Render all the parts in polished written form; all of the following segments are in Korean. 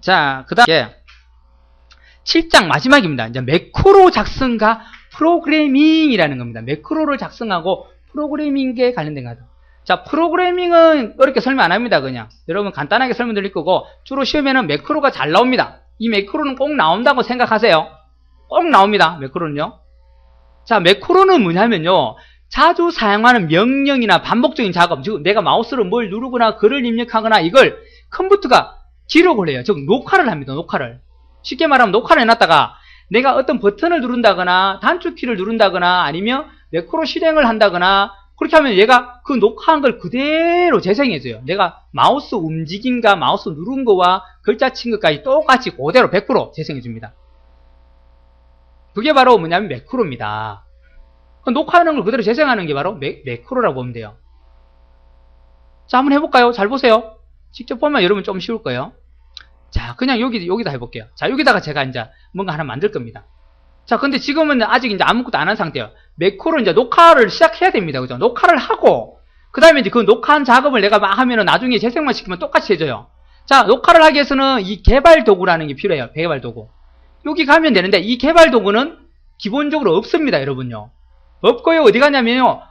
자, 그 다음에 7장 마지막입니다. 이제 매크로 작성과 프로그래밍이라는 겁니다. 매크로를 작성하고 프로그래밍에 관련된 거죠. 자, 프로그래밍은 어렵게 설명 안 합니다. 그냥 여러분 간단하게 설명드릴 거고, 주로 시험에는 매크로가 잘 나옵니다. 이 매크로는 꼭 나온다고 생각하세요. 꼭 나옵니다. 매크로는요. 자, 매크로는 뭐냐면요, 자주 사용하는 명령이나 반복적인 작업, 즉 내가 마우스로 뭘 누르거나 글을 입력하거나 이걸 컴퓨터가 기록을 해요. 즉 녹화를 합니다. 녹화를. 쉽게 말하면 녹화를 해놨다가 내가 어떤 버튼을 누른다거나 단축키를 누른다거나 아니면 매크로 실행을 한다거나 그렇게 하면 얘가 그 녹화한 걸 그대로 재생해줘요. 내가 마우스 움직임과 마우스 누른 거와 글자 친 것까지 똑같이 그대로 100% 재생해줍니다. 그게 바로 뭐냐면 매크로입니다. 녹화하는 걸 그대로 재생하는 게 바로 매크로라고 보면 돼요. 자, 한번 해볼까요? 잘 보세요. 직접 보면 여러분 좀 쉬울 거예요. 자, 그냥 여기다 해볼게요. 자, 여기다가 제가 이제 뭔가 하나 만들 겁니다. 자, 근데 지금은 아직 이제 아무것도 안 한 상태예요. 매크로 이제 녹화를 시작해야 됩니다. 그죠? 녹화를 하고, 그 다음에 이제 그 녹화한 작업을 내가 막 하면은 나중에 재생만 시키면 똑같이 해줘요. 자, 녹화를 하기 위해서는 이 개발 도구라는 게 필요해요. 개발 도구. 여기 가면 되는데, 이 개발 도구는 기본적으로 없습니다. 여러분요. 없고요. 어디 가냐면요,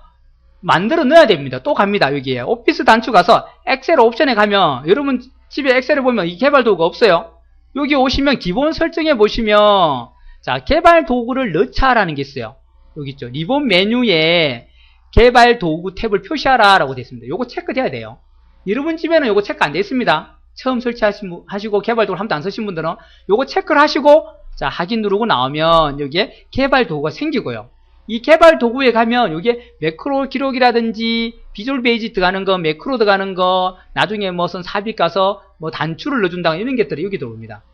만들어 넣어야 됩니다. 또 갑니다. 여기에 오피스 단추 가서 엑셀 옵션에 가면, 여러분 집에 엑셀을 보면 이 개발 도구가 없어요. 여기 오시면 기본 설정에 보시면, 자, 개발 도구를 넣자라는 게 있어요. 여기 있죠. 리본 메뉴에 개발 도구 탭을 표시하라 라고 되어 있습니다. 요거 체크돼야 돼요. 여러분 집에는 요거 체크 안 되어 있습니다. 처음 설치하시고 개발 도구를 한 번도 안 쓰신 분들은 요거 체크를 하시고, 자, 확인 누르고 나오면 여기에 개발 도구가 생기고요. 이 개발 도구에 가면 여기에 매크로 기록이라든지 비주얼 베이직 들어가는 거, 매크로 들어가는 거, 나중에 무슨 삽입 가서 뭐 단추를 넣어준다 이런 것들이 여기 들어옵니다.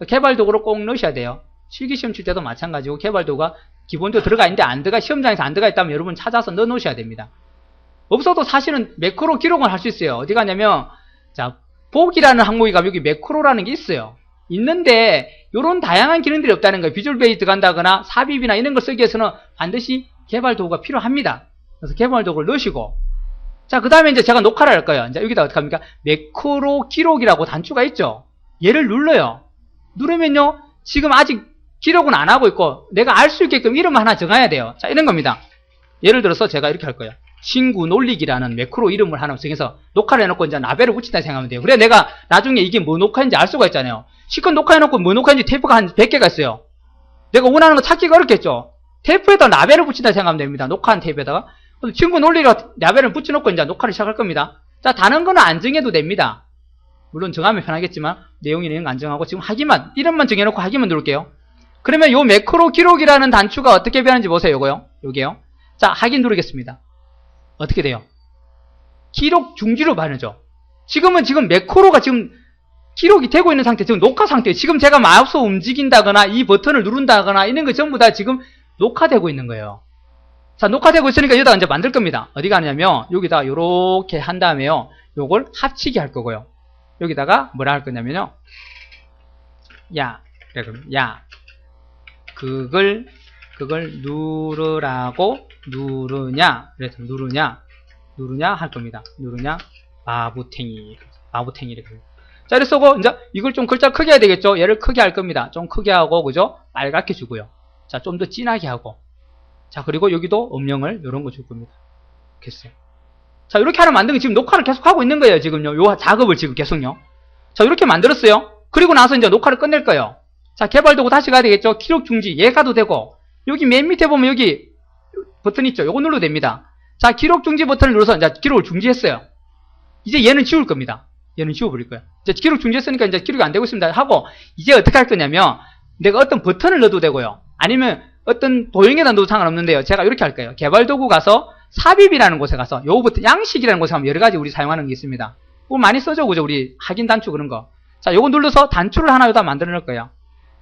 개발 도구를 꼭 넣으셔야 돼요. 실기시험 칠 때도 마찬가지고 개발 도구가 기본적으로 들어가 있는데 안 들어가, 시험장에서 안 들어가 있다면 여러분 찾아서 넣어 놓으셔야 됩니다. 없어도 사실은 매크로 기록은 할 수 있어요. 어디 가냐면, 자, 보기라는 항목이 가면 여기 매크로라는 게 있어요. 있는데 이런 다양한 기능들이 없다는 거예요. 비주얼 베이직 들어간다거나 삽입이나 이런 걸 쓰기 위해서는 반드시 개발 도구가 필요합니다. 그래서 개발 도구를 넣으시고, 자, 그 다음에 이제 제가 녹화를 할 거예요. 이제 여기다 어떻게 합니까? 매크로 기록이라고 단추가 있죠. 얘를 눌러요. 누르면요, 지금 아직 기록은 안 하고 있고 내가 알 수 있게끔 이름을 하나 정해야 돼요. 자, 이런 겁니다. 예를 들어서 제가 이렇게 할 거예요. 친구 놀리기라는 매크로 이름을 하나 정해서 녹화를 해놓고 이제 라벨을 붙인다 생각하면 돼요. 그래 내가 나중에 이게 뭐 녹화인지 알 수가 있잖아요. 실컷 녹화해놓고 뭐 녹화인지 테이프가 한 100개가 있어요. 내가 원하는 거 찾기가 어렵겠죠. 테이프에다 라벨을 붙인다 생각하면 됩니다. 녹화한 테이프에다가. 친구 놀리기가 라벨을 붙여놓고 이제 녹화를 시작할 겁니다. 자, 다른 거는 안 정해도 됩니다. 물론 정하면 편하겠지만 내용이는 안 정하고 지금 하기만, 이름만 정해놓고 하기만 누를게요. 그러면 요 매크로 기록이라는 단추가 어떻게 변하는지 보세요. 요거요. 요게요. 자, 확인 누르겠습니다. 어떻게 돼요? 기록 중지로 반응죠. 지금 매크로가 지금 기록이 되고 있는 상태, 지금 녹화 상태예요. 지금 제가 마우스 움직인다거나 이 버튼을 누른다거나 이런 거 전부 다 지금 녹화되고 있는 거예요. 자, 녹화되고 있으니까 여기다가 이제 만들 겁니다. 어디 가냐면 여기다 요렇게 한 다음에요, 요걸 합치기 할 거고요. 여기다가 뭐라 할 거냐면요, 야, 그걸 누르라고, 누르냐, 그래서 누르냐 할 겁니다. 누르냐, 바보탱이 이렇게. 자, 이렇게 쓰고, 이제 이걸 좀 글자 크게 해야 되겠죠? 얘를 크게 할 겁니다. 좀 크게 하고, 그죠? 빨갛게 주고요. 자, 좀 더 진하게 하고. 자, 그리고 여기도 음영을 요런 거 줄 겁니다. 됐어요. 자, 이렇게 하나 만든 게 지금 녹화를 계속 하고 있는 거예요, 지금요. 요 작업을 지금 계속요. 자, 이렇게 만들었어요. 그리고 나서 이제 녹화를 끝낼 거예요. 자, 개발도구 다시 가야 되겠죠? 기록 중지, 얘 가도 되고, 여기 맨 밑에 보면 여기 버튼 있죠? 요거 눌러도 됩니다. 자, 기록 중지 버튼을 눌러서 이제 기록을 중지했어요. 이제 얘는 지울 겁니다. 얘는 지워버릴 거예요. 이제 기록 중지했으니까 이제 기록이 안 되고 있습니다. 하고, 이제 어떻게 할 거냐면, 내가 어떤 버튼을 넣어도 되고요. 아니면 어떤 도형에다 넣어도 상관없는데요. 제가 이렇게 할 거예요. 개발도구 가서 삽입이라는 곳에 가서, 요 버튼, 양식이라는 곳에 가면 여러 가지 우리 사용하는 게 있습니다. 그거 많이 써죠, 그죠? 우리 확인 단추 그런 거. 자, 요거 눌러서 단추를 하나 여기다 만들어 놓을 거예요.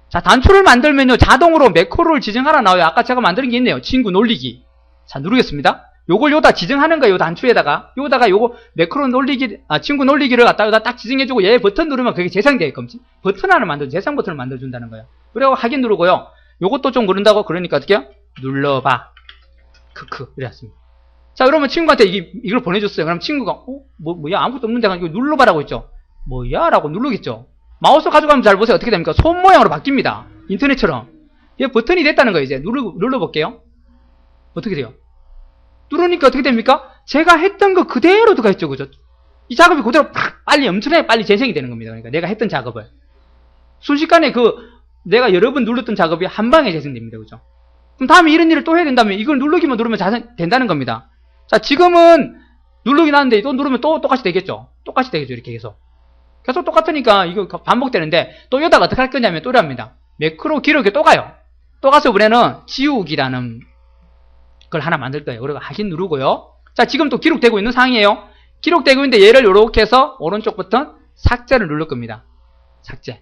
자, 단추를 만들면요, 자동으로 매크로를 지정하라 나와요. 아까 제가 만드는 게 있네요. 친구 놀리기. 자, 누르겠습니다. 요걸 여기다 지정하는 거예요. 요 단추에다가. 요거다가 요거 매크로 놀리기, 친구 놀리기를 갖다 여기다 딱 지정해주고 얘 버튼 누르면 그게 재생되게끔 버튼 하나 재생 버튼을 만들어준다는 거예요. 그리고 확인 누르고요. 요것도 좀 누른다고, 그러니까 어떻게 해요? 눌러봐. 크크. 이랬습니다. 자, 그러면 친구한테 이걸 보내줬어요. 그럼 친구가, 뭐야, 아무것도 없는데, 이거 눌러봐라고 했죠. 뭐야? 라고 누르겠죠. 마우스 가져가면 잘 보세요. 어떻게 됩니까? 손 모양으로 바뀝니다. 인터넷처럼. 이게 버튼이 됐다는 거예요. 이제 눌러볼게요. 어떻게 돼요? 누르니까 어떻게 됩니까? 제가 했던 거 그대로 들어가 있죠. 그죠? 이 작업이 그대로 빨리 엄청나게 빨리 재생이 되는 겁니다. 그러니까 내가 했던 작업을. 순식간에 내가 여러 번 눌렀던 작업이 한 방에 재생됩니다. 그죠? 그럼 다음에 이런 일을 또 해야 된다면 이걸 누르기만 누르면 된다는 겁니다. 자, 지금은 누르긴 하는데 또 누르면 또 똑같이 되겠죠? 똑같이 되겠죠. 이렇게 계속. 계속 똑같으니까 이거 반복되는데 또 여기다가 어떻게 할 거냐면 또 이랍니다. 매크로 기록에 또 가요. 또 가서 이번에는 지우기라는 걸 하나 만들 거예요. 그리고 하긴 누르고요. 자, 지금 또 기록되고 있는 상황이에요. 기록되고 있는데 얘를 이렇게 해서 오른쪽 버튼 삭제를 누를 겁니다. 삭제.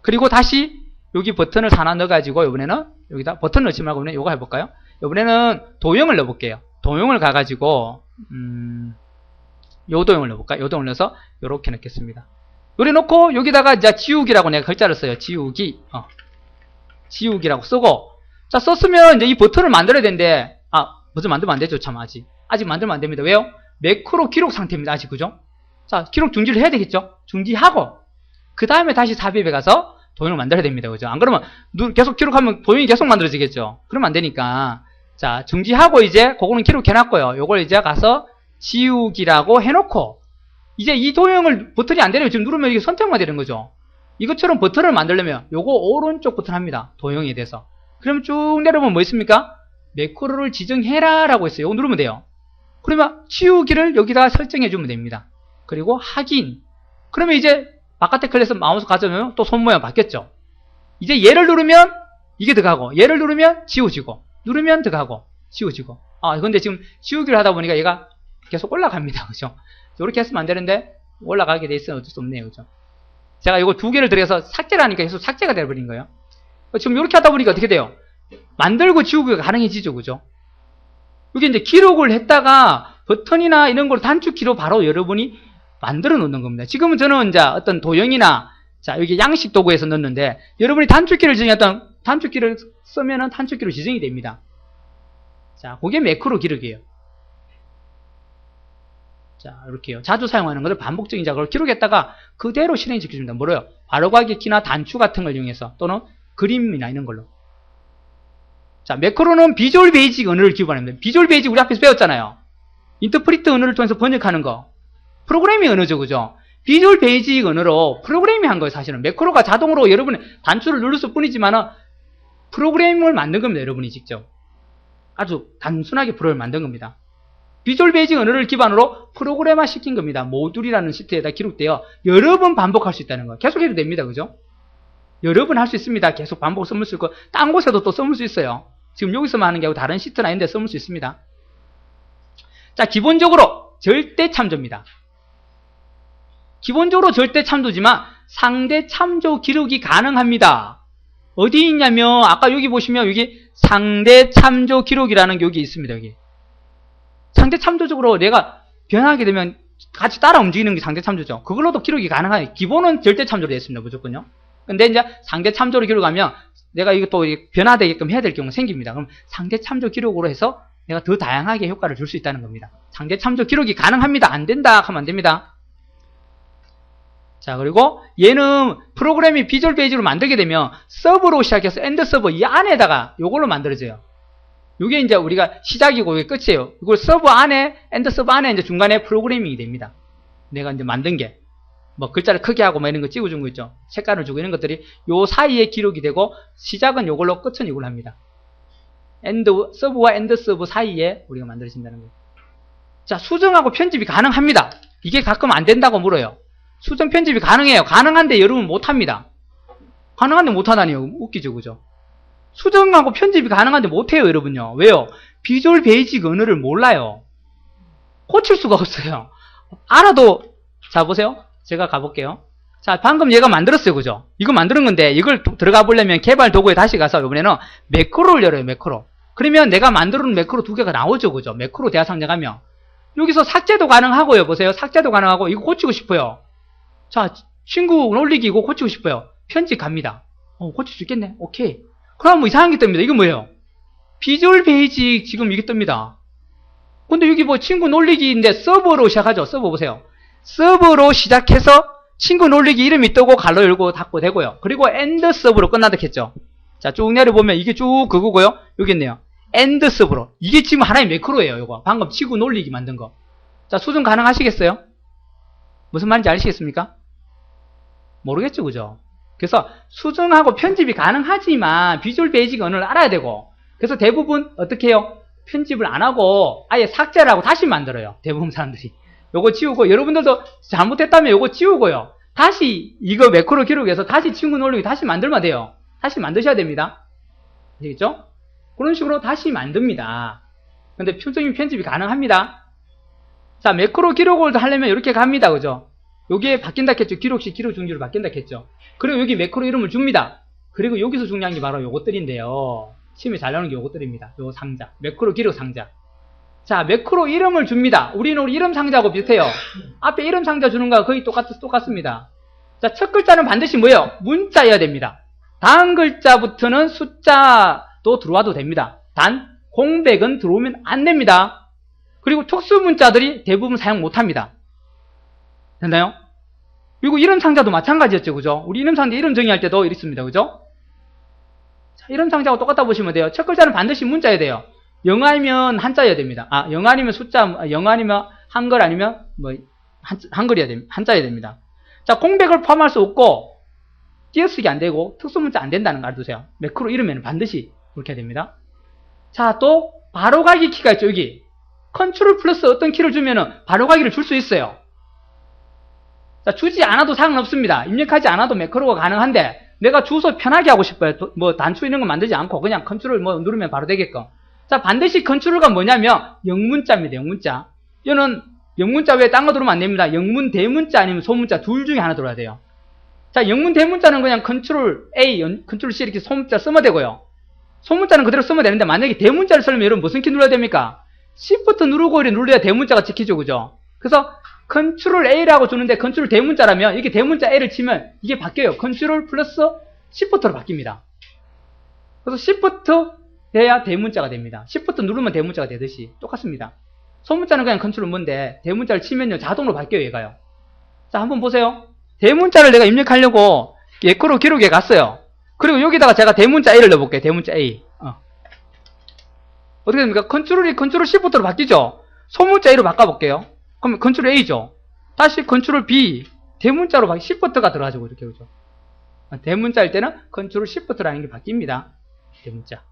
그리고 다시 여기 버튼을 하나 넣어가지고 이번에는 여기다 버튼 넣지 말고 이번에 이거 해볼까요? 이번에는 도형을 넣어볼게요. 도형을 가가지고 요 도형을 넣어볼까요? 요 도형을 넣어서 이렇게 넣겠습니다. 요래 놓고 여기다가 이제 지우기라고 내가 글자를 써요. 지우기라고 쓰고 자 썼으면 이제 이 버튼을 만들어야 되는데 먼저 만들면 안 되죠. 참 아직 만들면 안 됩니다. 왜요? 매크로 기록 상태입니다. 아직 그죠? 자 기록 중지를 해야 되겠죠? 중지하고 그 다음에 다시 삽입에 가서 도형을 만들어야 됩니다. 그죠? 안 그러면 계속 기록하면 도형이 계속 만들어지겠죠? 그러면 안 되니까 자 중지하고 이제 그거는 기록해놨고요. 요걸 이제 가서 지우기라고 해놓고 이제 이 도형을 버튼이 안 되려면 지금 누르면 이게 선택만 되는 거죠. 이것처럼 버튼을 만들려면 요거 오른쪽 버튼 합니다. 도형에 대해서. 그럼 쭉 내려보면 뭐 있습니까? 매크로를 지정해라 라고 했어요. 이거 누르면 돼요. 그러면 지우기를 여기다 설정해 주면 됩니다. 그리고 확인. 그러면 이제 바깥에 클릭해서 마우스 가져오면 또 손 모양 바뀌었죠. 이제 얘를 누르면 이게 들어가고 얘를 누르면 지워지고 누르면 들어가고 지워지고 근데 지금 지우기를 하다 보니까 얘가 계속 올라갑니다. 그죠? 이렇게 했으면 안 되는데 올라가게 돼 있으면 어쩔 수 없네요. 그죠? 제가 이거 두 개를 들여서 삭제를 하니까 계속 삭제가 되어버린 거예요. 지금 이렇게 하다 보니까 어떻게 돼요? 만들고 지우기가 가능해지죠. 그죠? 여기 이제 기록을 했다가 버튼이나 이런 걸 단축키로 바로 여러분이 만들어 놓는 겁니다. 지금은 저는 이제 어떤 도형이나 자 여기 양식 도구에서 넣는데 여러분이 단축키를 지정했던 단축키를 쓰면은 단축키로 지정이 됩니다. 자, 그게 매크로 기록이에요. 자, 이렇게요. 자주 사용하는 것을 반복적인 작업을 기록했다가 그대로 실행시켜줍니다. 뭐래요? 바로가기 키나 단추 같은 걸 이용해서 또는 그림이나 이런 걸로. 자, 매크로는 비주얼 베이직 언어를 기반합니다. 비주얼 베이직 우리 앞에서 배웠잖아요. 인터프리트 언어를 통해서 번역하는 거. 프로그래밍 언어죠, 그죠? 비주얼 베이직 언어로 프로그래밍 한 거예요, 사실은. 매크로가 자동으로 여러분의 단추를 누를 뿐이지만은 프로그램을 만든 겁니다, 여러분이 직접. 아주 단순하게 프로그램을 만든 겁니다. 비주얼 베이직 언어를 기반으로 프로그래마 시킨 겁니다. 모듈이라는 시트에다 기록되어 여러 번 반복할 수 있다는 거. 계속 해도 됩니다, 그죠? 여러 번 할 수 있습니다. 계속 반복 써볼 수 있고, 딴 곳에도 또 써볼 수 있어요. 지금 여기서만 하는 게 아니고 다른 시트나 이런 데 써볼 수 있습니다. 자, 기본적으로 절대 참조입니다. 기본적으로 절대 참조지만 상대 참조 기록이 가능합니다. 어디 있냐면 아까 여기 보시면 여기 상대 참조 기록이라는 게 여기 있습니다. 여기 상대 참조적으로 내가 변하게 되면 같이 따라 움직이는 게 상대 참조죠. 그걸로도 기록이 가능해요. 기본은 절대 참조로 되어 있습니다. 무조건요. 근데 이제 상대 참조로 기록하면 내가 이것도 변화되게끔 해야 될 경우가 생깁니다. 그럼 상대 참조 기록으로 해서 내가 더 다양하게 효과를 줄 수 있다는 겁니다. 상대 참조 기록이 가능합니다. 안 된다 하면 안 됩니다. 자, 그리고 얘는 프로그램이 비주얼 베이직으로 만들게 되면 서버로 시작해서 엔드 서버 이 안에다가 요걸로 만들어져요. 요게 이제 우리가 시작이고 이게 끝이에요. 이걸 서버 안에, 엔드 서버 안에 이제 중간에 프로그래밍이 됩니다. 내가 이제 만든 게. 뭐 글자를 크게 하고 뭐 이런 거 찍어준 거 있죠. 색깔을 주고 이런 것들이 요 사이에 기록이 되고 시작은 요걸로 끝은 이걸로 합니다. 서버와 엔드 서버 사이에 우리가 만들어진다는 거예요. 자, 수정하고 편집이 가능합니다. 이게 가끔 안 된다고 물어요. 수정 편집이 가능해요. 가능한데 여러분 못합니다. 가능한데 못하다니요. 웃기죠, 그죠? 수정하고 편집이 가능한데 못해요, 여러분요. 왜요? 비주얼 베이직 언어를 몰라요. 고칠 수가 없어요. 알아도, 자, 보세요. 제가 가볼게요. 자, 방금 얘가 만들었어요, 그죠? 이거 만드는 건데, 이걸 들어가 보려면 개발 도구에 다시 가서, 이번에는 매크로를 열어요, 매크로. 그러면 내가 만들어 놓은 매크로 두 개가 나오죠, 그죠? 매크로 대화상자 가면. 여기서 삭제도 가능하고요, 보세요. 삭제도 가능하고, 이거 고치고 싶어요. 자, 친구 올리기 이거 고치고 싶어요. 편집 갑니다. 고칠 수 있겠네. 오케이. 그럼 뭐 이상한 게 뜹니다. 이건 뭐예요? 비주얼 베이직 지금 이게 뜹니다. 근데 여기 뭐 친구 놀리기인데 서버로 시작하죠. 서버 보세요. 서버로 시작해서 친구 놀리기 이름이 뜨고 갈로 열고 닫고 되고요. 그리고 end sub로 끝난다 했죠. 자, 쭉 내려보면 이게 쭉 그거고요. 여기 있네요. end sub로. 이게 지금 하나의 매크로예요. 이거 방금 친구 놀리기 만든 거. 자, 수정 가능하시겠어요? 무슨 말인지 아시겠습니까? 모르겠죠, 그죠? 그래서 수정하고 편집이 가능하지만 비주얼 베이직 언어를 알아야 되고, 그래서 대부분 어떻게 해요? 편집을 안 하고 아예 삭제를 하고 다시 만들어요. 대부분 사람들이. 요거 지우고, 여러분들도 잘못했다면 요거 지우고요. 다시 이거 매크로 기록해서 다시 친구 놀리기 다시 만들면 돼요. 다시 만드셔야 됩니다. 되겠죠? 그런 식으로 다시 만듭니다. 근데 표정이 편집이 가능합니다. 자, 매크로 기록을 하려면 이렇게 갑니다. 그죠? 여기에 바뀐다 했죠. 기록시 기록 중지로 바뀐다 했죠. 그리고 여기 매크로 이름을 줍니다. 그리고 여기서 중요한 게 바로 요것들인데요. 시험에 잘 나오는 게 요것들입니다. 요 상자. 매크로 기록 상자. 자, 매크로 이름을 줍니다. 우리는 우리 이름 상자하고 비슷해요. 앞에 이름 상자 주는 거와 거의 똑같습니다. 자, 첫 글자는 반드시 뭐예요? 문자여야 됩니다. 다음 글자부터는 숫자도 들어와도 됩니다. 단, 공백은 들어오면 안 됩니다. 그리고 특수 문자들이 대부분 사용 못 합니다. 됐나요? 그리고 이름 상자도 마찬가지였죠. 그죠? 우리 이름 상자 이름 정의할 때도 이렇습니다. 그죠? 자, 이름 상자하고 똑같다 보시면 돼요. 첫 글자는 반드시 문자여야 돼요. 영어 아니면 한자여야 됩니다. 영어 아니면 숫자, 영어 아니면 한글 아니면 뭐 한글이어야 됩니다. 한자여야 됩니다. 자, 공백을 포함할 수 없고 띄어쓰기 안 되고 특수문자 안 된다는 거 알아두세요. 매크로 이름에는 반드시 그렇게 해야 됩니다. 자, 또 바로가기 키가 있죠. 여기 컨트롤 플러스 어떤 키를 주면은 바로가기를 줄 수 있어요. 자, 주지 않아도 상관없습니다. 입력하지 않아도 매크로가 가능한데 내가 주소 편하게 하고 싶어요. 뭐 단추 이런 거 만들지 않고 그냥 컨트롤 뭐 누르면 바로 되게끔. 자, 반드시 컨트롤가 뭐냐면 영문자입니다. 영문자. 이거는 영문자 외에 딴 거 들어오면 안 됩니다. 영문 대문자 아니면 소문자 둘 중에 하나 들어야 돼요. 자, 영문 대문자는 그냥 컨트롤 A, 컨트롤 C 이렇게 소문자 쓰면 되고요. 소문자는 그대로 쓰면 되는데 만약에 대문자를 쓰려면 여러분 무슨 키 눌러야 됩니까? Shift 누르고 이렇게 눌러야 대문자가 찍히죠. 그죠? 그래서 컨트롤 A라고 주는데 컨트롤 대문자라면 이게 대문자 A를 치면 이게 바뀌어요. 컨트롤 플러스 Shift로 바뀝니다. 그래서 Shift 돼야 대문자가 됩니다. Shift 누르면 대문자가 되듯이 똑같습니다. 소문자는 그냥 컨트롤 뭔데 대문자를 치면요 자동으로 바뀌어요. 얘가요. 자, 한번 보세요. 대문자를 내가 입력하려고 매크로 기록에 갔어요. 그리고 여기다가 제가 대문자 A를 넣어볼게요. 대문자 A. 어떻게 됩니까? 컨트롤이 컨트롤 Shift로 바뀌죠? 소문자 A로 바꿔볼게요. 그럼 컨트롤 A죠. 다시 컨트롤 B. 대문자로 Shift가 들어가죠. 이렇게, 그죠? 대문자일 때는 컨트롤 Shift라는 게 바뀝니다. 대문자.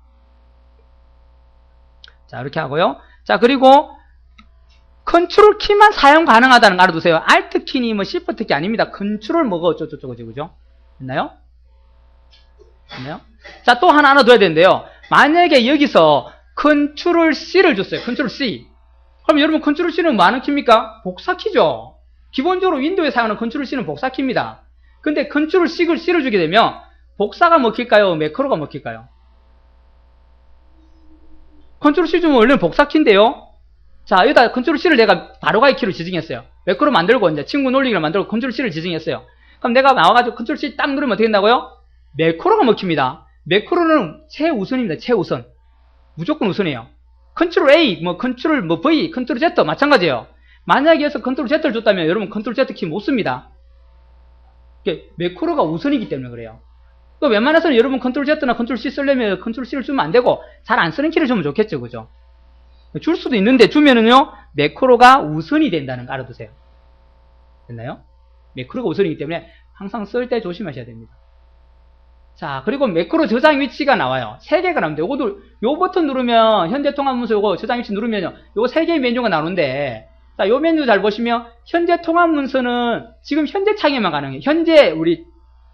자, 이렇게 하고요. 자, 그리고 컨트롤 키만 사용 가능하다는 거 알아두세요. Alt 키니 뭐 Shift 키 아닙니다. 컨트롤 뭐가 어쩌고저쩌고, 그죠? 됐나요? 됐나요? 자, 또 하나 알아둬야 되는데요. 만약에 여기서 컨트롤 C를 줬어요. 컨트롤 C. 그럼 여러분 컨트롤 C는 뭐 하는 키입니까? 복사 키죠. 기본적으로 윈도우에 사용하는 컨트롤 C는 복사 키입니다. 근데 컨트롤 C를 주게 되면 복사가 먹힐까요? 매크로가 먹힐까요? 컨트롤 C 주면 원래는 복사 키인데요. 자, 여기다 컨트롤 C를 내가 바로가기 키로 지정했어요. 매크로 만들고 이제 친구 놀리기를 만들고 컨트롤 C를 지정했어요. 그럼 내가 나와가지고 컨트롤 C 딱 누르면 어떻게 된다고요? 매크로가 먹힙니다. 매크로는 최우선입니다. 최우선. 무조건 우선이에요. 컨트롤 A, 뭐 컨트롤 뭐 V, 컨트롤 Z 마찬가지예요. 만약에 여기서 컨트롤 Z를 줬다면 여러분 컨트롤 Z 키 못 씁니다. 매크로가 우선이기 때문에 그래요. 또 웬만해서는 여러분 컨트롤 Z나 컨트롤 C 쓰려면 컨트롤 C를 주면 안 되고 잘 안 쓰는 키를 주면 좋겠죠. 그죠? 줄 수도 있는데 주면은요 매크로가 우선이 된다는 거 알아두세요. 됐나요? 매크로가 우선이기 때문에 항상 쓸 때 조심하셔야 됩니다. 자, 그리고 매크로 저장 위치가 나와요. 3개가 나옵니다. 요것도, 요 버튼 누르면, 현재 통합 문서 요거 저장 위치 누르면요. 요거 3개의 메뉴가 나오는데, 자, 요 메뉴 잘 보시면, 현재 통합 문서는 지금 현재 창에만 가능해요. 현재 우리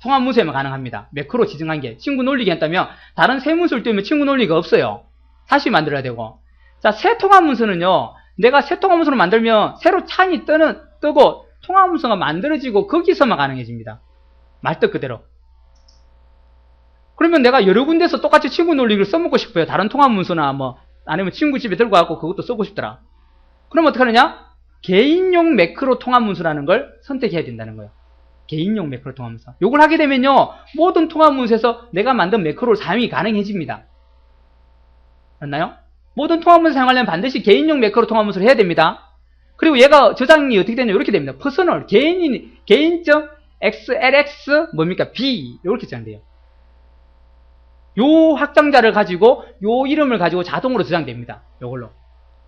통합 문서에만 가능합니다. 매크로 지정한 게. 친구 놀리기 했다면, 다른 새 문서를 띄우면 친구 놀리기가 없어요. 다시 만들어야 되고. 자, 새 통합 문서는요, 내가 새 통합 문서를 만들면, 새로 창이 뜨고, 통합 문서가 만들어지고, 거기서만 가능해집니다. 말뜻 그대로. 그러면 내가 여러 군데서 똑같이 친구 놀리기를 써먹고 싶어요. 다른 통합 문서나 뭐 아니면 친구 집에 들고 가고 그것도 쓰고 싶더라. 그럼 어떻게 하느냐? 개인용 매크로 통합 문서라는 걸 선택해야 된다는 거예요. 개인용 매크로 통합 문서. 요걸 하게 되면요. 모든 통합 문서에서 내가 만든 매크로를 사용이 가능해집니다. 맞나요? 모든 통합 문서 사용하려면 반드시 개인용 매크로 통합 문서를 해야 됩니다. 그리고 얘가 저장이 어떻게 되냐? 이렇게 됩니다. 퍼스널, 개인적 XLX 뭡니까? B 이렇게 저장돼요. 요 확장자를 가지고 요 이름을 가지고 자동으로 저장됩니다. 요걸로.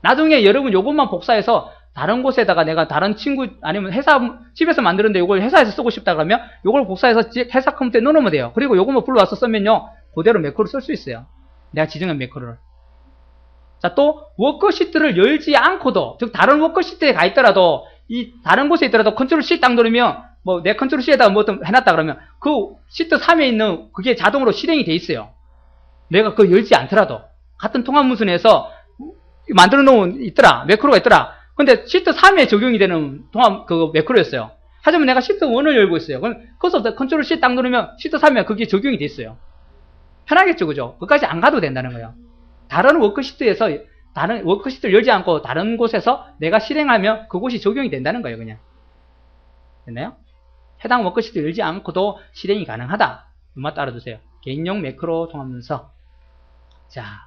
나중에 여러분 요것만 복사해서 다른 곳에다가 내가 다른 친구 아니면 회사 집에서 만드는데 요걸 회사에서 쓰고 싶다 그러면 요걸 복사해서 회사 컴퓨터에 넣어놓으면 돼요. 그리고 요것만 불러와서 쓰면요 그대로 매크로 쓸 수 있어요. 내가 지정한 매크로를. 자, 또 워크시트를 열지 않고도, 즉 다른 워크시트에 가 있더라도 이 다른 곳에 있더라도 컨트롤 C 딱 누르면 뭐 내 컨트롤 C에다가 뭐 해놨다 그러면 그 시트 3에 있는 그게 자동으로 실행이 돼 있어요. 내가 그거 열지 않더라도 같은 통합 문서에서 만들어 놓은 있더라 매크로가 있더라. 근데 시트 3에 적용이 되는 통합 그 매크로였어요. 하지만 내가 시트 1을 열고 있어요. 그럼 거기서 컨트롤 C 딱 누르면 시트 3에 그게 적용이 돼 있어요. 편하겠죠, 그죠? 그까지 안 가도 된다는 거예요. 다른 워크시트에서 다른 워크시트를 열지 않고 다른 곳에서 내가 실행하면 그곳이 적용이 된다는 거예요, 그냥. 됐나요? 해당 워크시트 열지 않고도 실행이 가능하다. 이것만 따라두세요. 개인용 매크로 통합문서. 자.